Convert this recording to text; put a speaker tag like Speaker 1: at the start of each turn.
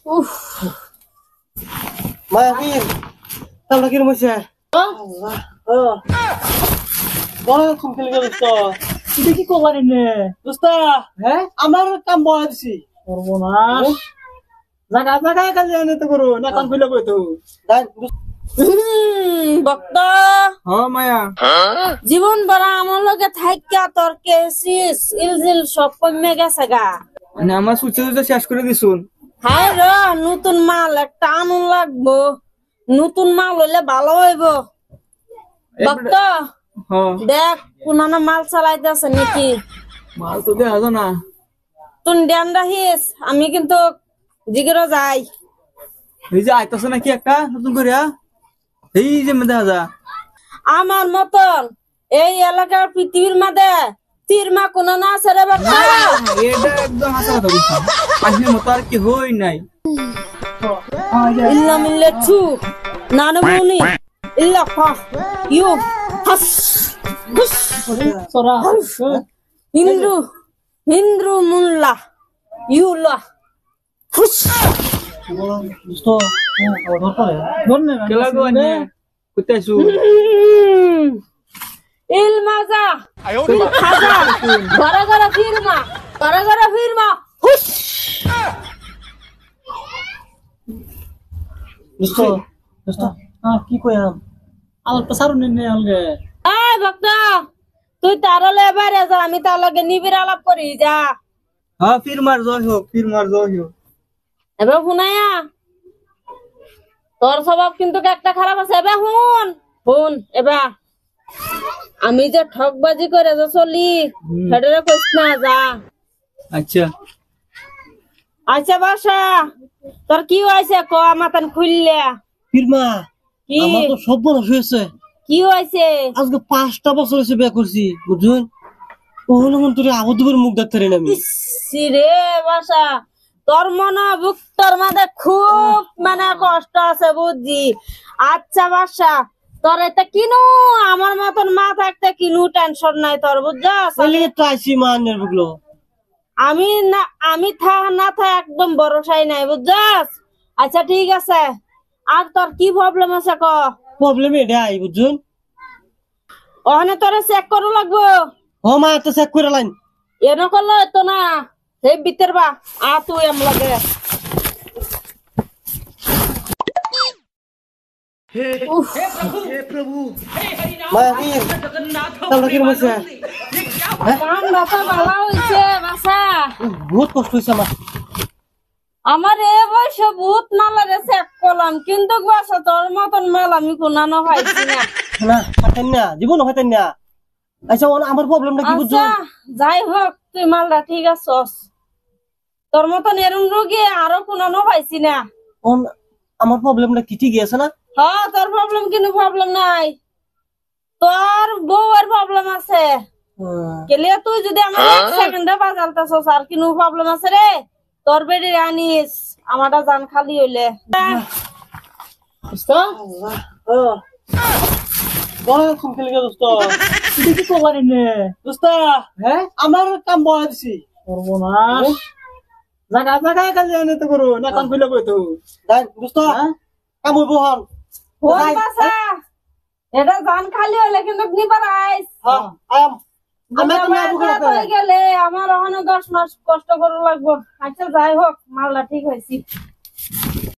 Speaker 1: উফ
Speaker 2: মায়াবিন তাহলে কি রয়েছে বড় খুব খেলে গেল
Speaker 1: এটা কি করবার এনে
Speaker 2: দোস্তা
Speaker 1: হ্যাঁ
Speaker 2: আমার কাম বড় দিছি
Speaker 1: সর্বনাশ জায়গা জায়গায় কাজ জানে তো করো না কান খুলে কই তো
Speaker 3: বক্তা
Speaker 1: মায়া
Speaker 3: জীবন বড় আমার লগে থাইকা তোর কেসিস ইলজিল সব কমে গেছে গা
Speaker 1: মানে আমার সুচে শেষ করে দিছুন
Speaker 3: হায় র নতুন মাল একটা আনুন লাগবো নতুন মাল হইলে ভালো হইব বক্তা দেখ কোনানা মাল চালাইতেছে নাকি
Speaker 1: মাল তো দেখা যায় না
Speaker 3: তুই ধ্যান রাখিস আমি কিন্তু জিগেরও যাই
Speaker 1: এই যে আইতাছে নাকি একটা নতুন করে এই যে দেখা যা
Speaker 3: আমার মতন এই এলাকার পৃথিবীর মাঝে তিরমা কোন না আছে রে বাবা
Speaker 1: এটা একদম হাসা কথা বলছি আজকের মতো আর কি হই নাই
Speaker 3: ইল্লা মিল্লে ছু নানু মুনি ইল্লা ফা ইউ হাস হুস
Speaker 1: সরা
Speaker 3: হিন্দ্রু হিন্দ্রু মুল্লা ইউলা হুস
Speaker 2: দোস্ত অর্ডার করে
Speaker 1: ধরনে না কেলা গো আনে কুতাইছু
Speaker 3: ইল মাজা খাজা গরা গরা ফিরমা হুস
Speaker 2: দোস্ত দোস্ত কি কইয়াম
Speaker 1: আমার তো সারু নে অলগে
Speaker 3: এই বক্তা তুই তারলে বাইরে যা আমি তার লগে নিবিড় আলাপ করি যা
Speaker 1: হ্যাঁ ফির মার জয় হোক
Speaker 3: এবার শুনায়া তোর স্বভাব কিন্তু একটা খারাপ আছে এবার শুন এবার আমি যে ঠকবাজি করে যে চলি সেটারে কইস না যা
Speaker 1: আচ্ছা
Speaker 3: আচ্ছা বাসা তোর কি হয়েছে ক মাতান খুললে
Speaker 2: ফিরমা
Speaker 3: কি
Speaker 2: আমার তো সব বড় হয়েছে
Speaker 3: কি হয়েছে
Speaker 2: আজকে 5টা বছর হয়েছে বিয়ে করছি বুঝুন ওহলো মন তোরে আবদ্ধ করে মুখ দেখতে পারি না আমি
Speaker 3: রে বাসা তোর মনে বুকটার মাঝে খুব মানে কষ্ট আছে বুঝছি আচ্ছা বাসা তোর এটা কিনু আমার মতন মা থাকতে কিনু টেনশন নাই তোর বুঝছস
Speaker 2: তাহলে তো আইসি মানের বুকলো
Speaker 3: আমি না আমি না থা একদম ভরসাই নাই বুঝছস আচ্ছা ঠিক আছে আর তোর কি প্রবলেম আছে ক
Speaker 2: প্রবলেম এটাই বুঝুন
Speaker 3: ওখানে তোরে চেক করু লাগবো
Speaker 2: ও মা তো চেক করে লাইন
Speaker 3: এন করলে তো না সেই ভিতর বা তুই এম লাগে
Speaker 2: মায়াবিন তাহলে কি রয়েছে
Speaker 3: কান বাসা ভালো হইছে বাসা
Speaker 2: বহুত কষ্ট হয়েছে আমার
Speaker 3: আমার এ বয়সে বহুত মালারে চেক করলাম কিন্তু বাসা তোর মতন মাল আমি কোনানো পাইছি না
Speaker 2: না পাতেন না জীবন হইতেন না আচ্ছা আমার প্রবলেমটা কি বুঝছো
Speaker 3: আচ্ছা যাই হোক তুই মালটা ঠিক আছস তোর মতন এরম রোগী আরো কোনানো পাইছি না
Speaker 2: আমার প্রবলেমটা কি ঠিক আছে না
Speaker 3: হ্যাঁ তোর প্রবলেম কিন্তু প্রবলেম নাই তোর বউয়ের প্রবলেম আছে কেলে তুই যদি আমার এক সেকেন্ডে বাজালতাছস আর কিনো প্রবলেম আছে রে তোর বেডি আনিস আমারটা জান খালি হইলে
Speaker 1: দোস্ত
Speaker 2: বড় খুব খেলে গেল দোস্ত
Speaker 1: এটা কি করবার এনে
Speaker 2: দোস্তা
Speaker 1: হ্যাঁ
Speaker 2: আমার কাম বড় দিছি
Speaker 1: সর্বনাশ জায়গা জায়গায় কাজ জানে তো করো না কান খুলে কই তো
Speaker 2: দোস্ত কাম হইব হন
Speaker 3: ফোন বাসা এটা জান খালি হইলে কিন্তু নিবার আইস
Speaker 2: হ্যাঁ আম আমি তো না বুঝতে
Speaker 3: হয়ে গেলে আমার ওখানে 10 মাস কষ্ট করা লাগবে আচ্ছা যাই হোক মালটা ঠিক হয়েছি